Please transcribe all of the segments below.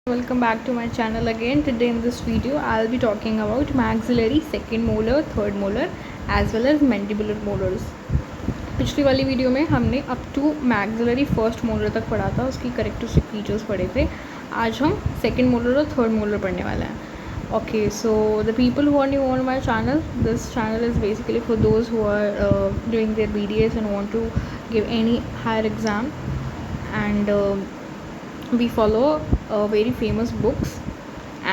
Welcome back to my channel again. Today in this video I'll be talking about maxillary, second molar, third molar as well as mandibular molars. पिछली वाली video में हमने up to maxillary first molar तक पढ़ा था, उसकी characteristic features पढ़े थे. आज हम सेकेंड मोलर और थर्ड मोलर पढ़ने वाले हैं. Okay, so the people who are new on my channel, this channel is basically for those who are doing their BDS and want to give any higher exam, and we follow very famous books,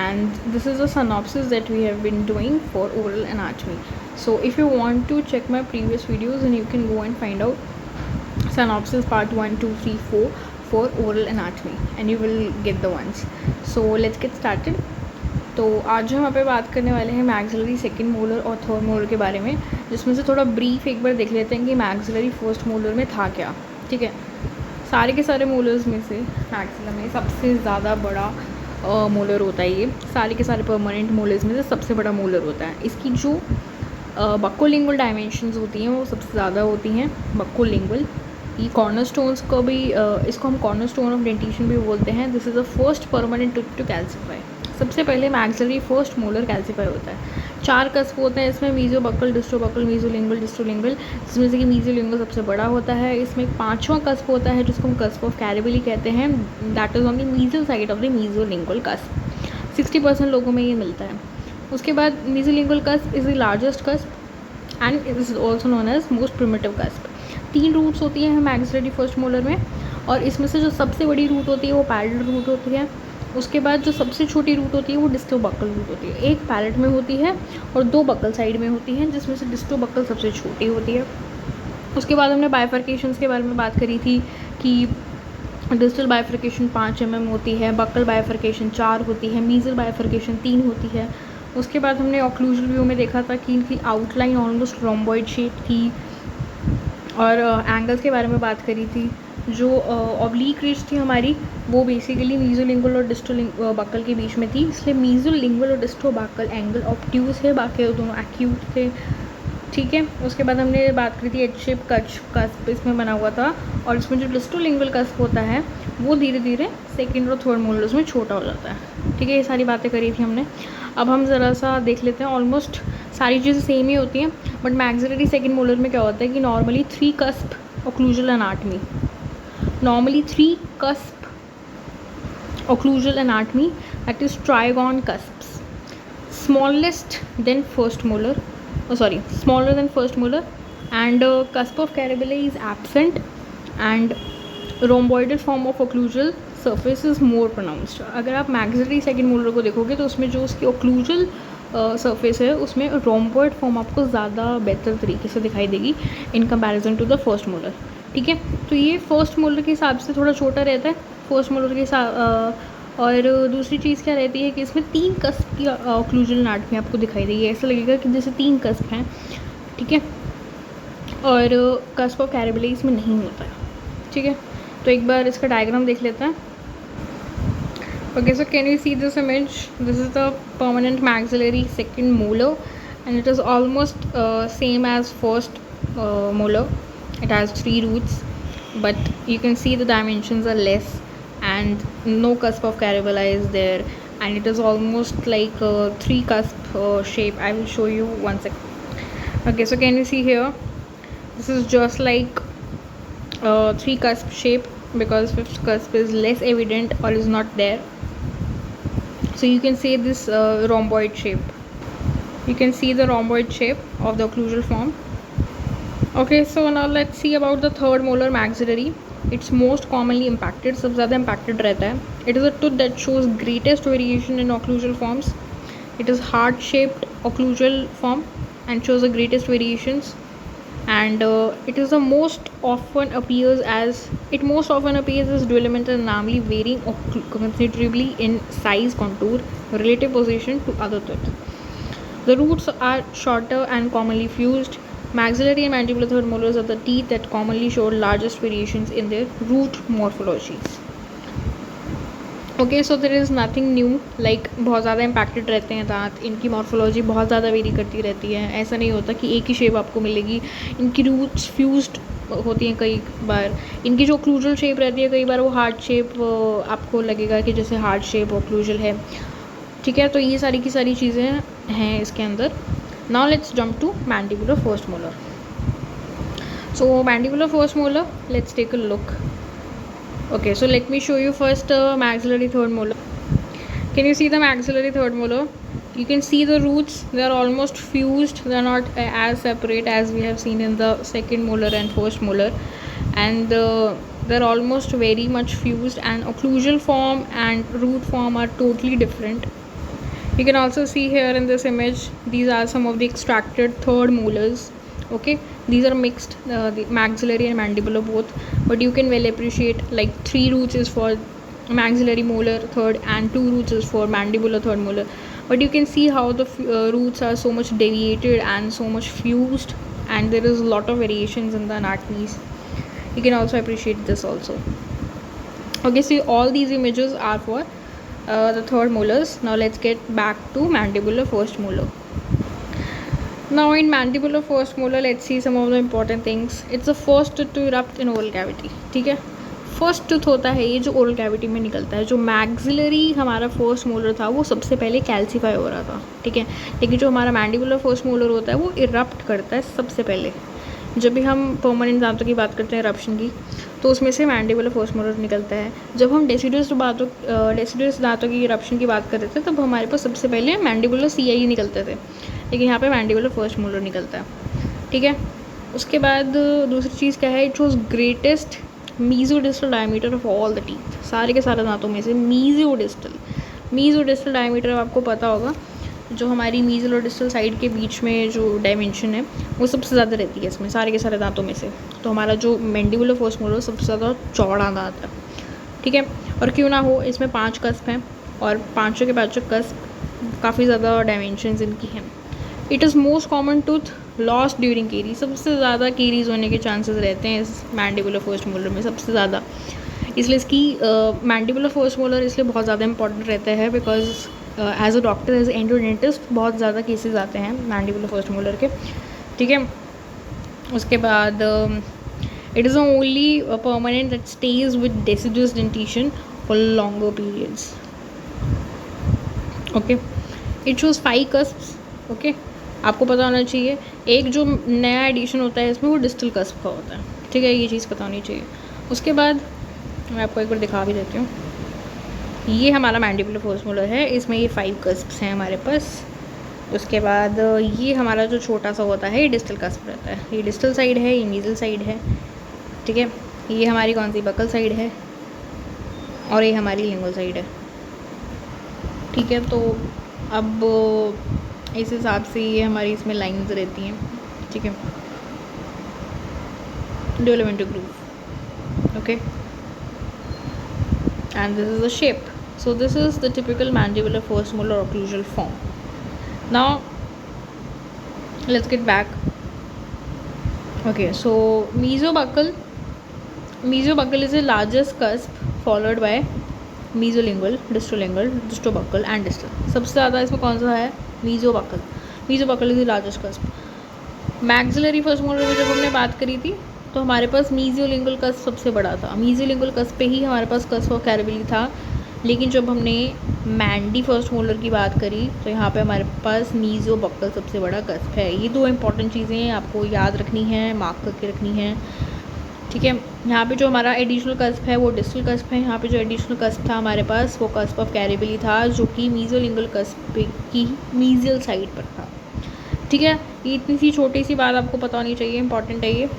and this is a synopsis that we have been doing for oral anatomy. So if you want to check my previous videos, then you can go and find out synopsis part 1, 2, 3, 4 for oral anatomy, and you will get the ones. So let's get started. तो आज हम यहाँ पे बात करने वाले हैं maxillary second molar और थर्ड मोलर के बारे में, जिसमें से थोड़ा ब्रीफ एक बार देख लेते हैं कि मैक्सिलरी फर्स्ट मोलर में था क्या. ठीक है, सारे के सारे मोलर्स में से मैक्सिलर में सबसे ज़्यादा बड़ा मोलर होता है. ये सारे के सारे परमानेंट मोलर्स में से सबसे बड़ा मोलर होता है. इसकी जो बक्कोलिंगुअल डायमेंशंस होती हैं वो सबसे ज़्यादा होती हैं. बक्कोलिंगुअल, ये कॉर्नर स्टोन्स को भी इसको हम कॉर्नर स्टोन ऑफ डेंटिशन भी बोलते हैं. This is the first permanent tooth to calcify. सबसे पहले मैक्सिलरी फर्स्ट मोलर कैल्सिफाई होता है. 4 कस्प होते हैं इसमें, मीजोबक्कल, डिस्ट्रोबक्कल, मीजोलिंगुअल, डिस्ट्रोलिंगुअल, जिसमें से कि मीजोलिंगुअल सबसे बड़ा होता है. इसमें एक 5वां कस्प होता है जिसको हम कस्प ऑफ कैरिबली कहते हैं. That is on the mesial side of the mesiolingual cusp. 60% लोगों में ये मिलता है. उसके बाद mesiolingual cusp is the largest cusp and it is also known as most primitive cusp. 3 roots होती हैं मैक्सिलरी फर्स्ट मोलर में, और इसमें से जो सबसे बड़ी रूट होती है वो पैरेटल रूट होती है. उसके बाद जो सबसे छोटी रूट होती है वो डिस्टोबक्कल रूट होती है. एक पैलेट में होती है और 2 बक्कल साइड में होती हैं, जिसमें से डिस्टोबक्कल सबसे छोटी होती है. उसके बाद हमने बाइफर्केशंस के बारे में बात करी थी कि डिस्टल बाइफर्केशन 5 mm होती है, बक्कल बाइफर्केशन 4 होती है, मीजल बाइफर्केशन 3 होती है. उसके बाद हमने ऑक्लूजल व्यू में देखा था कि इनकी आउटलाइन ऑलमोस्ट रोम्बॉइड शेप थी, और एंगल्स के बारे में बात करी थी. जो ऑब्लिक रिज थी हमारी वो बेसिकली मीजोलिंगुअल और डिस्टोबक्कल के बीच में थी, इसलिए मीजोलिंगुअल और डिस्टोबक्कल एंगल ऑब्ट्यूज है, बाकी दोनों एक्यूट थे. ठीक है, उसके बाद हमने बात करी थी एच शेप कस्प इसमें बना हुआ था, और इसमें जो डिस्टोलिंगुअल कस्प होता है वो धीरे धीरे सेकेंड और थर्ड मोलर्स में छोटा हो जाता है. ठीक है, ये सारी बातें करी थी हमने. अब हम ज़रा सा देख लेते हैं. ऑलमोस्ट सारी चीज़ें सेम ही होती हैं, बट मैक्सिलरी सेकेंड मोलर में क्या होता है कि normally 3 cusp occlusal anatomy, normally 3 cusp occlusal anatomy, that is trigon cusps, smallest than first molar, smaller than first molar, and cusp of Carabelli is absent, and rhomboidal form of occlusal surface is more pronounced. अगर आप maxillary second molar को देखोगे तो उसमें जो उसकी occlusal surface है उसमें रोम्बॉइड फॉर्म आपको ज़्यादा बेहतर तरीके से दिखाई देगी in comparison to the first molar. ठीक है, तो ये फर्स्ट मोलर के हिसाब से थोड़ा छोटा रहता है फर्स्ट मोलर के साथ. और दूसरी चीज़ क्या रहती है कि इसमें 3 कस्प की ऑक्लूजल एनाटमी आपको दिखाई देगी. ऐसा लगेगा कि जैसे 3 कस्प हैं. ठीक है, और कस्प ऑफ कैरिबेली इसमें नहीं होता है. ठीक है, तो एक बार इसका डायग्राम देख लेते हैं. Okay, so can you see this image? This is the permanent maxillary second molar, and it is almost same as first molar. It has 3 roots, but you can see the dimensions are less, and no cusp of Carabella is there, and it is almost like a 3 cusp shape. I will show you one second. Okay, so can you see here? This is just like 3 cusp shape, because 5th cusp is less evident or is not there. So you can see this rhomboid shape. You can see the rhomboid shape of the occlusal form. Okay, so now let's see about the third molar maxillary. It's most commonly impacted, सबसे ज़्यादा impacted रहता है. It is a tooth that shows greatest variation in occlusal forms. It is heart shaped occlusal form and shows the greatest variations, and it most often appears as dual elemental anomaly, varying considerably in size, contour, relative position to other teeth. The roots are shorter and commonly fused. Maxillary and mandibular third molars are the teeth that commonly show largest variations in their root morphologies. Okay, so there is nothing new. Like बहुत ज़्यादा impacted रहते हैं दांत, इनकी morphology बहुत ज़्यादा very करती रहती है. ऐसा नहीं होता कि एक ही शेप आपको मिलेगी. इनकी रूट्स फ्यूज्ड होती हैं कई बार, इनकी जो ओक्लूजल शेप रहती है कई बार वो हार्ट शेप आपको लगेगा कि जैसे हार्ट शेप ओक्लूजल है, ठीक है। तो ये सारी की सारी चीज़ें हैं इसके अंदर। Now let's jump to mandibular first molar. So mandibular first molar, let's take a look. Okay, so let me show you first maxillary third molar. Can you see the maxillary third molar? You can see the roots, they are almost fused, they are not as separate as we have seen in the second molar and first molar, and they are almost very much fused, and occlusal form and root form are totally different. You can also see here in this image, these are some of the extracted third molars. Okay, these are mixed, the maxillary and mandibular both, but you can well appreciate like 3 roots is for maxillary molar third and 2 roots is for mandibular third molar. But you can see how the roots are so much deviated and so much fused, and there is a lot of variations in the anatomies. You can also appreciate this also. Okay, see all these images are for the third molars. Now let's get back to mandibular first molar. Now in mandibular first molar, let's see some of the important things. It's the first tooth to erupt in oral cavity, ठीक है। First tooth होता है ये जो oral cavity में निकलता है। जो मैक्सिलरी हमारा फर्स्ट मोलर था वो सबसे पहले कैल्सीफाई हो रहा था, ठीक है। लेकिन जो हमारा मैंडिबुलर फर्स्ट मोलर होता है वो इरप्ट करता है सबसे पहले। जब भी हम परमानेंट दांतों की बात करते हैं इरप्शन की, तो उसमें से मैंडिबुलर फर्स्ट मोलर निकलता है। जब हम डेसिडुअस दांतों की इरप्शन की बात कर रहे थे तब हमारे पास सबसे पहले मैंडिबुलर CI निकलते थे, लेकिन यहाँ पे मैंडिबुलर फर्स्ट मोलर निकलता है, ठीक है। उसके बाद दूसरी चीज़ क्या है, it shows greatest mesiodistal diameter of all the teeth. सारे के सारे दांतों में से मीजोडिस्टल डायमीटर आपको पता होगा, जो हमारी मीजल और डिस्टल साइड के बीच में जो डायमेंशन है वो सबसे ज़्यादा रहती है इसमें सारे के सारे दांतों में से। तो हमारा जो मैंडिबुलर फर्स्ट मोलर सबसे ज़्यादा चौड़ा दांत है, ठीक है। और क्यों ना हो, इसमें 5 कस्प हैं और पाँचों के पाँचों कस्प काफ़ी ज़्यादा डायमेंशन इनकी हैं। It is most common tooth lost during caries. सबसे ज़्यादा केरीज होने के चांसेस रहते हैं इस मैंडिबुलर फर्स्ट मोलर में, सबसे ज़्यादा। इसलिए इसकी मैंडिबुलर फर्स्ट मोलर इसलिए बहुत ज़्यादा इंपॉर्टेंट रहता है, because as a doctor, as endodontist बहुत ज़्यादा केसेस आते हैं मैंडिबुलर फर्स्ट मोलर के, ठीक है। उसके बाद it is the only permanent that stage with deciduous dentition for longer periods. Okay, it shows 5 cusps. Okay, आपको पता होना चाहिए एक जो नया एडिशन होता है इसमें वो डिस्टल कस्प का होता है, ठीक है, ये चीज़ पता होनी चाहिए। उसके बाद मैं आपको एक बार दिखा भी देती हूँ, ये हमारा मैंडिबुलर फर्स्ट मोलर है, इसमें ये 5 कस्प्स हैं हमारे पास। उसके बाद ये हमारा जो छोटा सा होता है ये डिस्टल कस्प रहता है, ये डिस्टल साइड है, ये मीजल साइड है, ठीक है। ये हमारी कौन सी बकल साइड है और ये हमारी लिंगुअल साइड है, ठीक है। तो अब इस हिसाब से ये हमारी इसमें लाइंस रहती हैं, ठीक है, developmental groove. Okay, and this is the shape. So this is the typical mandibular first molar occlusal form. Now let's get back. Okay, so mesobuccal is the largest cusp followed by mesolingual, distolingual, distobuccal and distal. सबसे ज़्यादा इसमें कौन सा है, mesobuccal is the largest cusp. Maxillary first molar में जब हमने बात करी थी तो हमारे पास मीजियोलिंगुअल कस्प सबसे बड़ा था, मीजियोलिंगुअल कस्प पे ही हमारे पास कस्प ऑफ कैरिबली था। लेकिन जब हमने मैंडी फर्स्ट मोलर की बात करी तो यहाँ पे हमारे पास मीजियोबक्कल सबसे बड़ा कस्प है। ये 2 इंपॉर्टेंट चीज़ें आपको याद रखनी है, मार्क करके रखनी है, ठीक है। यहाँ पे जो हमारा एडिशनल कस्प है वो डिस्टल कस्प है। यहाँ पे जो एडिशनल कस्प था हमारे पास वो कस्प ऑफ कैरिबली था, जो कि मीजियोलिंगुअल कस्प की मीजियल साइड पर था, ठीक है। ये इतनी सी छोटी सी बात आपको पता होनी चाहिए, इंपॉर्टेंट है ये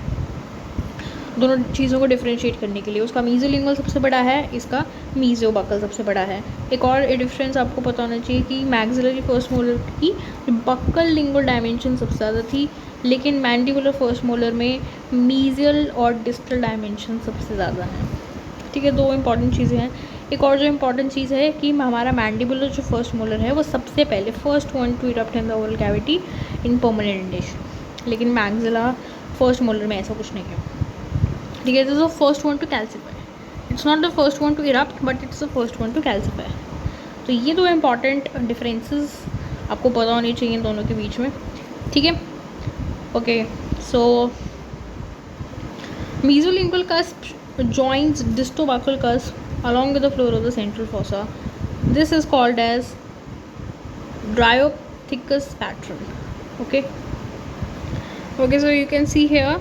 दोनों चीज़ों को डिफरेंशिएट करने के लिए। उसका मीजोलिंगुअल सबसे बड़ा है, इसका मीजियोबक्कल सबसे बड़ा है। एक और डिफरेंस आपको पता होना चाहिए कि मैक्सिलरी फर्स्ट मोलर की बक्कल लिंगुअल डायमेंशन सबसे ज़्यादा थी, लेकिन मैंडिबुलर फर्स्ट मोलर में मीजियल और डिस्टल डायमेंशन सबसे ज़्यादा है, ठीक है। 2 इंपॉर्टेंट चीज़ें हैं। एक और जो इंपॉर्टेंट चीज़ है कि हमारा मैंडिबुलर जो फर्स्ट मोलर है वो सबसे पहले first one two erupt in the oral cavity in permanent dentition, लेकिन मैक्सिला फर्स्ट मोलर में ऐसा कुछ नहीं है, ठीक है। This is the first one two calcify, it's not the first one two erupt but it's the first one two calcify. तो ये 2 इंपॉर्टेंट डिफरेंसेस आपको पता होनी चाहिए इन दोनों के बीच में, ठीक है। Okay, so Mesolingual cusp joins distobuccal cusp along with the floor of the central fossa. This is called as Dryopithecus pattern. Okay. Okay, so you can see here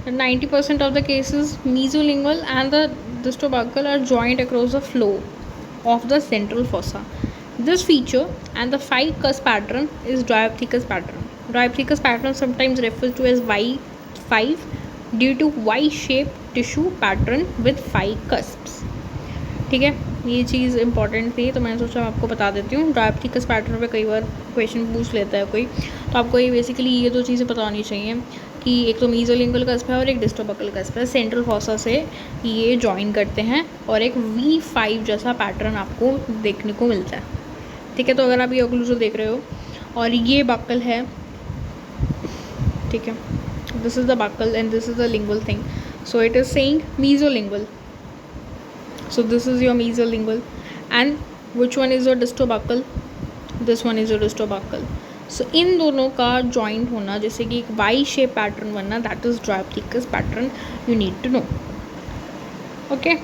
90% of the cases mesolingual and the distobuccal are joined across the floor of the central fossa. This feature and the 5 cusp pattern is Dryopithecus pattern. Dryopithecus pattern sometimes referred to as Y5 due to Y-shaped tissue pattern with 5 cusps. ठीक है, ये चीज़ important थी तो मैंने सोचा मैं आपको बता देती हूँ. ड्रायोप्थिकस पैटर्न पे कई बार क्वेश्चन पूछ लेता है कोई, तो आपको ये बेसिकली ये 2 चीज़ें पता होनी चाहिए कि एक तो मेसोलिंगुअल कस्प है और एक डिस्टोबकल कस्प है. सेंट्रल फॉसा से ये जॉइन करते हैं और एक V5 जैसा पैटर्न आपको देखने को मिलता है. ठीक है, तो अगर आप ये ओक्लूजल देख रहे हो और ये बक्कल है, ठीक है, this is the buccal and this is the lingual thing, so it is saying mesolingual. So this is your mesolingual, and which one is your distobuccal? This one is your distobuccal. So इन दोनों का joint होना, जैसे कि एक Y shape pattern बनना, that is Dryopithecus pattern. You need to know. Okay.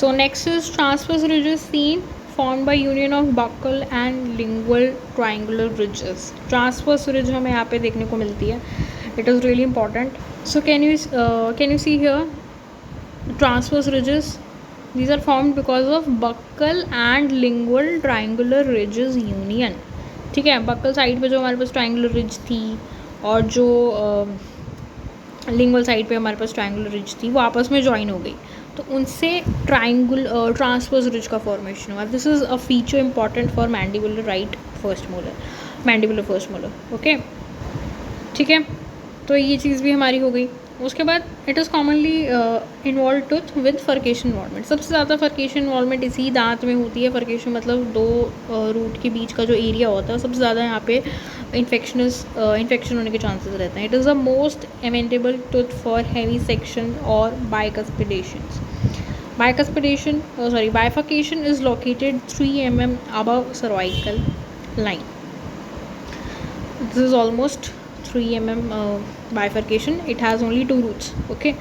So next is transverse ridges seen formed by union of buccal and lingual triangular ridges. Transverse ridge हमें यहाँ पे देखने को मिलती है. It is really important. So can you see here? Transverse ridges, these are formed because of buccal and lingual triangular ridges union. ठीक है, buccal side पे जो हमारे पास triangular ridge थी और जो lingual साइड पे हमारे पास triangular ridge थी वो आपस में join हो गई, तो उनसे transverse ridge का formation हुआ. This is a feature important for mandibular right first molar, mandibular first molar. Okay, ठीक है, तो ये चीज़ भी हमारी हो गई. उसके बाद it is commonly involve tooth with furcation involvement. सबसे ज़्यादा फर्केशन इन्वॉल्वमेंट इसी दांत में होती है. फर्केशन मतलब 2 रूट के बीच का जो एरिया होता है सबसे ज़्यादा यहाँ पे इन्फेक्शन होने के चांसेस रहते हैं. It is the most amenable tooth for heavy section और bicuspidations. Bifurcation is located 3 mm above cervical line. This is almost 3 mm bifurcation. It has only 2 roots. Okay,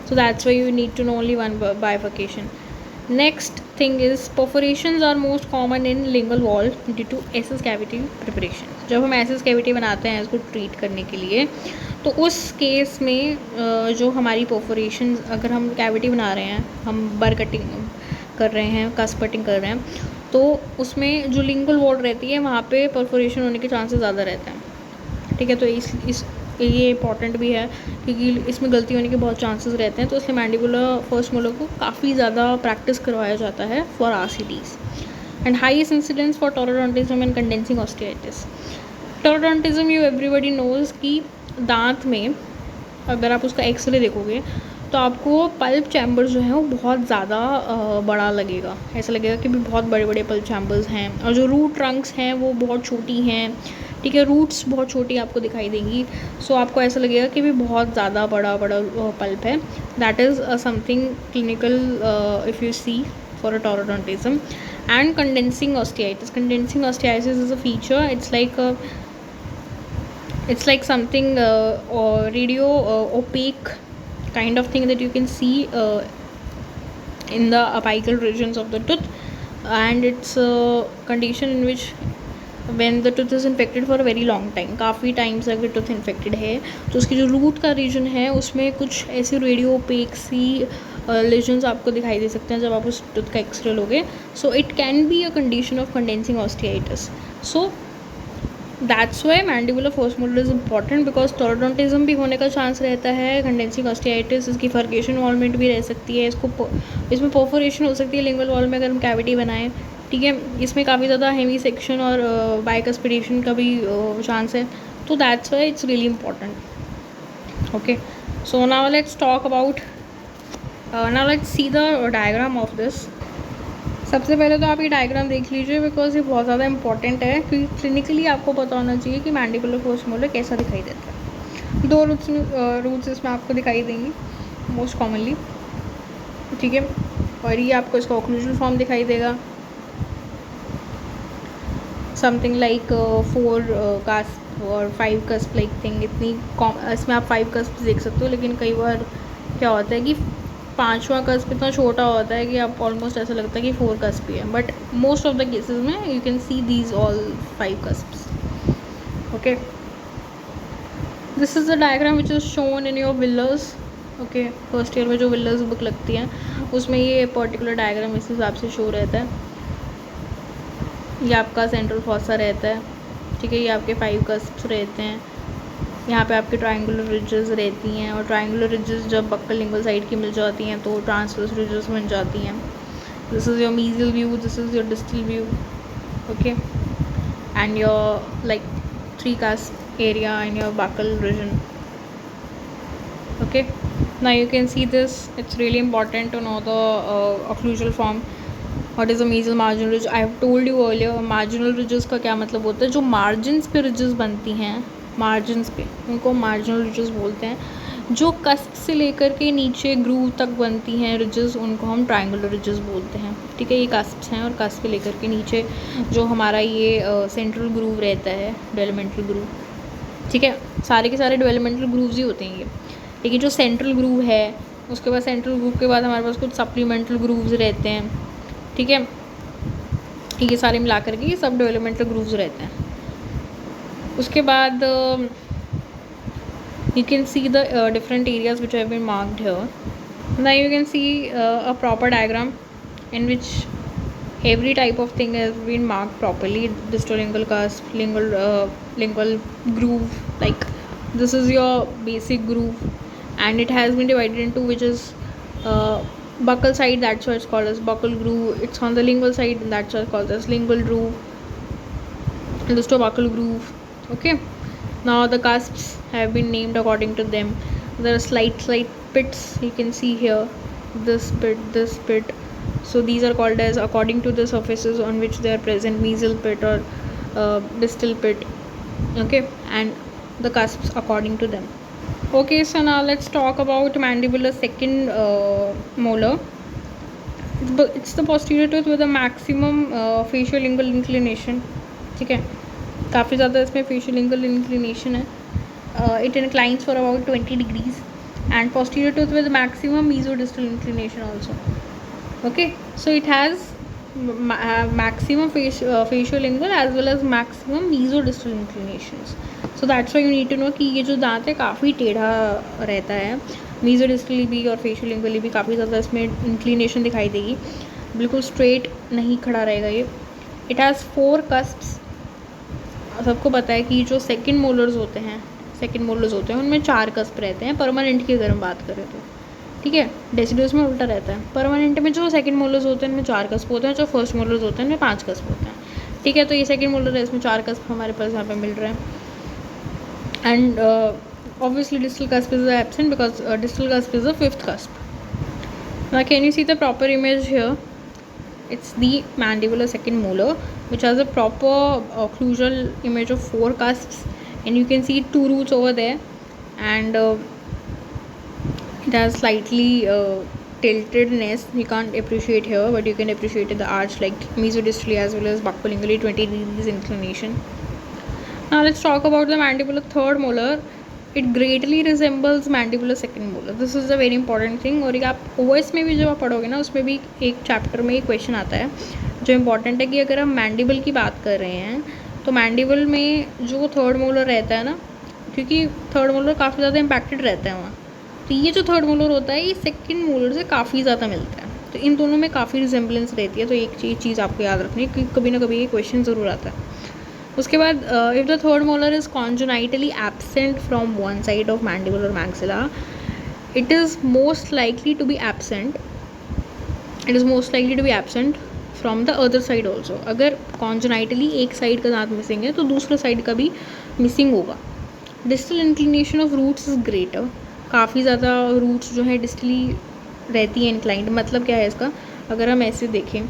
so that's why you need to know only one bifurcation. Next thing is perforations are most common in lingual wall due to SS cavity preparation. जब हम SS cavity बनाते हैं इसको treat करने के लिए, तो उस केस में जो हमारी परफोरेशन, अगर हम कैविटी बना रहे हैं, हम बर कटिंग कर रहे हैं, कस्प कटिंग कर रहे हैं, तो उसमें जो लिंगुअल वॉल रहती है वहाँ पे परफोरेशन होने के चांसेस ज़्यादा रहते हैं. ठीक है, तो ये इंपॉर्टेंट भी है क्योंकि इसमें गलती होने के बहुत चांसेस रहते हैं, तो इसलिए मैंडिबुलर फर्स्ट मोलर को काफ़ी ज़्यादा प्रैक्टिस करवाया जाता है for RCTs. And highest incidence for taurodontism and condensing osteitis. Taurodontism you everybody knows कि दांत में अगर आप उसका एक्सरे देखोगे तो आपको पल्प चैम्बर जो है वो बहुत ज़्यादा बड़ा लगेगा. ऐसा लगेगा कि भी बहुत बड़े बड़े पल्प चैम्बर्स हैं, और जो रूट ट्रंक्स हैं वो बहुत छोटी हैं. ठीक है, रूट्स बहुत छोटी आपको दिखाई देंगी, सो आपको ऐसा लगेगा कि भी बहुत ज़्यादा बड़ा पल्प है. That is something clinical if you see for a taurodontism. And condensing osteitis. Condensing osteitis is a feature. It's like something radio opaque kind of thing that you can see in the apical regions of the tooth, and it's a condition in which when the tooth is infected for a very long time, काफ़ी time से अगर tooth infected है तो उसकी जो root का reason है उसमें कुछ ऐसी रेडियो ओपेक सी लेजन्स आपको दिखाई दे सकते हैं जब आप उस टूथ का एक्सरे लोगे. So it can be a condition of condensing osteitis. So that's why mandibular first molar is important, because taurodontism भी होने का चांस रहता है. कंडेंसिंग ऑस्टियाइटिस, इसकी फर्केशन इन्वॉल्वमेंट भी रह सकती है. इसमें परफोरेशन हो सकती है लिंगुअल वॉल में अगर हम कैविटी बनाएं. ठीक है, इसमें काफ़ी ज़्यादा हेमी सेक्शन और बाइकस्पिडेशन का भी चांस है, तो that's why it's really important. Okay, so now let's talk about, now let's see the diagram of this. सबसे पहले तो आप ये डायग्राम देख लीजिए बिकॉज ये बहुत ज़्यादा इंपॉर्टेंट है, क्योंकि क्लिनिकली आपको पता होना चाहिए कि मैंडिबुलर फर्स्ट मोलर कैसा दिखाई देता है. 2 रूट्स इसमें आपको दिखाई देंगी मोस्ट कॉमनली. ठीक है, और ये आपको इसका ओक्लूजल फॉर्म दिखाई देगा, समथिंग लाइक 4 कास्प और 5 कस्प लाइक थिंग. इसमें आप 5 कस्प देख सकते हो, लेकिन कई बार क्या होता है कि 5वां कस्प इतना छोटा होता है कि आपको ऑलमोस्ट ऐसा लगता है कि 4 कस्प ही है, but most of the cases में you can see these all 5 cusps. Okay, this is the diagram which is shown in your Wheeler's. Okay, first year में जो विलर्स बुक लगती हैं उसमें ये पर्टिकुलर डायग्राम इस हिसाब से शो रहता है. ये आपका सेंट्रल फॉसा रहता है, ठीक है. ये आपके 5 कस्प्स रहते हैं. यहाँ पे आपके ट्रायंगुलर रिजेस रहती हैं, और ट्रायंगुलर रिजेस जब बक्कल लिंगुअल साइड की मिल जाती हैं तो ट्रांसवर्स रिजेस बन जाती हैं. This is your mesial view, this is your distal view. Okay, and your like 3 cusp area in your buccal region. Okay, now you can see this. It's really important to know the occlusal form. What is a mesial marginal ridge? I have told you earlier, marginal ridges का क्या मतलब होता है. जो margins पे ridges बनती हैं, margins पे उनको marginal ridges बोलते हैं. जो कस्प से लेकर के नीचे ग्रूव तक बनती हैं ridges, उनको हम triangular ridges बोलते हैं. ठीक है, ये कस्प्स हैं, और कस्प से लेकर के नीचे जो हमारा ये सेंट्रल ग्रूव रहता है, डेवलपमेंटल ग्रूव. ठीक है, सारे के सारे डेवलपमेंटल ग्रूव्स ही होते हैं ये. लेकिन जो सेंट्रल ग्रूव है, उसके बाद सेंट्रल ग्रूव के बाद हमारे पास कुछ सप्लीमेंटल ग्रूव्स रहते हैं. ठीक है, ये सारे मिला करके ये सब डेवलपमेंटल ग्रूव्स रहते हैं. उसके बाद you can see the different areas which have been marked here. Now you can see a proper diagram in which every type of thing has been marked properly. Distolingual cusp, lingual groove, like this is your basic groove, and it has been divided into which is buccal side, that's why it's called as buccal groove. It's on the lingual side, and that's why it's called as lingual groove. Distobuccal groove. Okay, now the cusps have been named according to them. There are slight pits you can see here, this pit. So these are called as according to the surfaces on which they are present, mesial pit or distal pit. Okay, and the cusps according to them. Okay, so now let's talk about mandibular second molar. It's the posterior tooth with the maximum facial lingual inclination. ठीक है, काफ़ी ज़्यादा इसमें facial lingual inclination है. It inclines for about 20 degrees, and posterior tooth with maximum mesodistal inclination also. Okay, so it has maximum facial lingual as well as maximum mesodistal inclinations. So that's why you need to know कि ये जो दांत है काफ़ी टेढ़ा रहता है. mesodistally भी और facial lingually भी काफ़ी ज़्यादा इसमें inclination दिखाई देगी, बिल्कुल straight नहीं खड़ा रहेगा ये. It has 4 cusps. सबको पता है कि जो सेकंड मोलर्स होते हैं उनमें 4 कस्प रहते हैं परमानेंट की अगर हम बात करें तो. ठीक है, डेसिडुअस में उल्टा रहता है. परमानेंट में जो सेकंड मोलर्स होते हैं उनमें 4 कस्प होते हैं, जो फर्स्ट मोलर्स होते हैं उनमें 5 कस्प होते हैं. ठीक है, तो ये सेकंड मोलर है, इसमें 4 कस्प हमारे पास यहाँ पे मिल रहे हैं. And obviously distal cusp is absent because distal cusp is the 5th cusp. Now can you see the proper image here? It's the mandibular second molar which has a proper occlusal image of 4 cusps, and you can see 2 roots over there, and it has slightly tiltedness. You can't appreciate here, but you can appreciate the arch like mesodistally as well as buccolingually 20 degrees inclination. Now let's talk about the mandibular third molar. It greatly resembles mandibular second molar. This is a very important thing. और आप OS में भी जब आप पढ़ोगे ना, उसमें भी एक चैप्टर में एक क्वेश्चन आता है जो इम्पॉर्टेंट है कि अगर हम मैंडिबल की बात कर रहे हैं तो मैंडिबल में जो थर्ड मोलर रहता है ना, क्योंकि थर्ड मोलर काफ़ी ज़्यादा इम्पैक्टेड रहता है वहाँ, तो ये जो थर्ड मोलर होता है ये सेकंड मोलर से काफ़ी ज़्यादा मिलता है. तो इन दोनों में काफ़ी रिजेम्बलेंस रहती है. तो एक चीज़ आपको याद रखनी है क्योंकि कभी ना कभी ये क्वेश्चन ज़रूर आता है. उसके बाद if the third molar is congenitally absent from one side of mandible और maxilla, it is most likely to be absent from the other side also. अगर कॉन्जेनाइटली एक साइड का दांत मिसिंग है तो दूसरे साइड का भी मिसिंग होगा. Distal inclination of roots is greater. काफ़ी ज़्यादा रूट्स जो है डिस्टली रहती है इंक्लाइंड. मतलब क्या है इसका, अगर हम ऐसे देखें,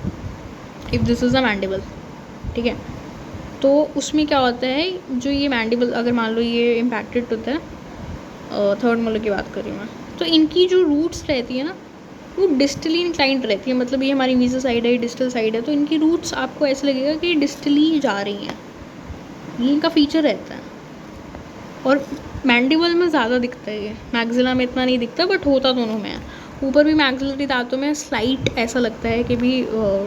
if this is a mandible, ठीक है, तो उसमें क्या होता है, जो ये मैंडिबल अगर मान लो ये इम्पैक्टेड होता है, थर्ड मोलर की बात कर रही हूँ मैं, तो इनकी जो रूट्स रहती है ना वो डिस्टली इंक्लाइंड रहती है. मतलब ये हमारी मीजो साइड है, डिस्टल साइड है, तो इनकी रूट्स आपको ऐसे लगेगा कि डिस्टली जा रही हैं. ये इनका फीचर रहता है. और मैंडिबल में ज़्यादा दिखता है, ये मैक्सिला में इतना नहीं दिखता, बट होता दोनों में है। ऊपर भी मैक्सिलरी दांतों में स्लाइट ऐसा लगता है कि भी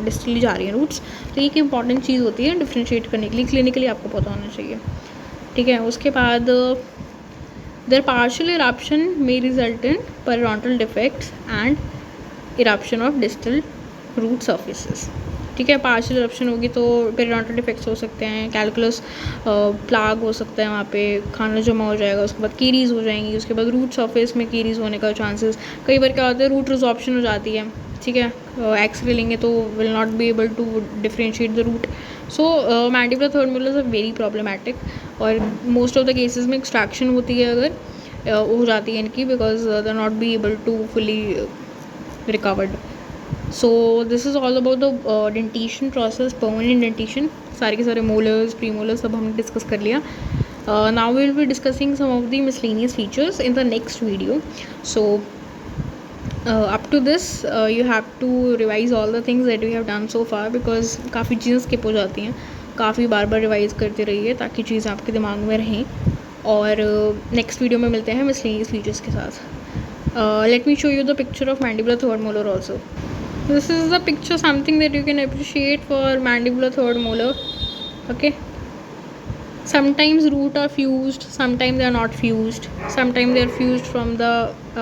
डिस्टली जा रही है रूट्स। तो ये एक इंपॉर्टेंट चीज़ होती है डिफ्रेंशिएट करने के लिए, क्लिनिकली आपको पता होना चाहिए, ठीक है। उसके बाद there partial eruption may result in periodontal defects and eruption of distal root surfaces, ठीक है। पार्शियल इरप्शन होगी तो पेरिडोंटल डिफेक्ट्स हो सकते हैं, कैलकुलस प्लाग हो सकता है, वहाँ पे खाना जमा हो जाएगा, उसके बाद कीरीज हो जाएंगी, उसके बाद रूट सरफेस में कीरीज होने का चांसेस। कई बार क्या होता है, रूट रिजॉर्प्शन हो जाती है, ठीक है। एक्सरे लेंगे तो will not be able to differentiate the root. So mandibular third molars are very problematic, और मोस्ट ऑफ द केसेस में एक्सट्रैक्शन होती है अगर हो जाती है इनकी, because they not be able to fully recovered. So this is all about the dentition process, permanent dentition. सारे के सारे मोलर्स, प्री मोलर्स सब हमने डिस्कस कर लिया। Now we will be discussing some of the miscellaneous features in the next video. So up to this you have to revise all the things that we have done so far, because काफ़ी चीज़ें skip हो जाती हैं, काफ़ी बार बार revise करते रहिए ताकि चीज़ें आपके दिमाग में रहें। और नेक्स्ट वीडियो में मिलते हैं मिसलेनियस फीचर्स के साथ। Late me show you the picture of mandibular third molar also. This is the picture, something that you can appreciate for mandibular third molar. Okay, sometimes root are fused, sometimes they are not fused, sometimes they are fused from the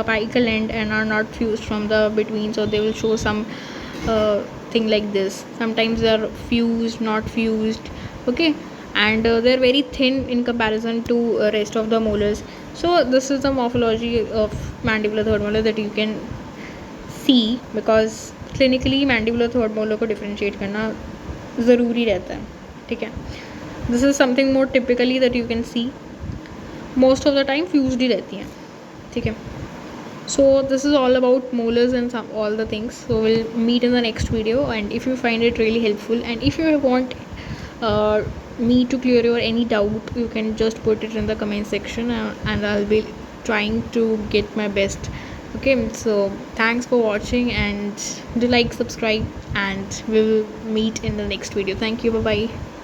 apical end and are not fused from the between, so they will show some thing like this. Sometimes they are fused, not fused, okay, and they are very thin in comparison to rest of the molars. So this is the morphology of mandibular third molar that you can see, because clinically mandibular third molar को differentiate करना ज़रूरी रहता है, ठीक है। This is something more typically that you can see, most of the time fused ही रहती हैं, ठीक है। So this is all about molars and all the things. So will meet in the next video, and if you find it really helpful and if you want me to clear your any doubt, you can just put it in the comment section, and I'll be trying to get my best. Okay, so thanks for watching, and do like, subscribe, and we'll meet in the next video. Thank you, bye bye.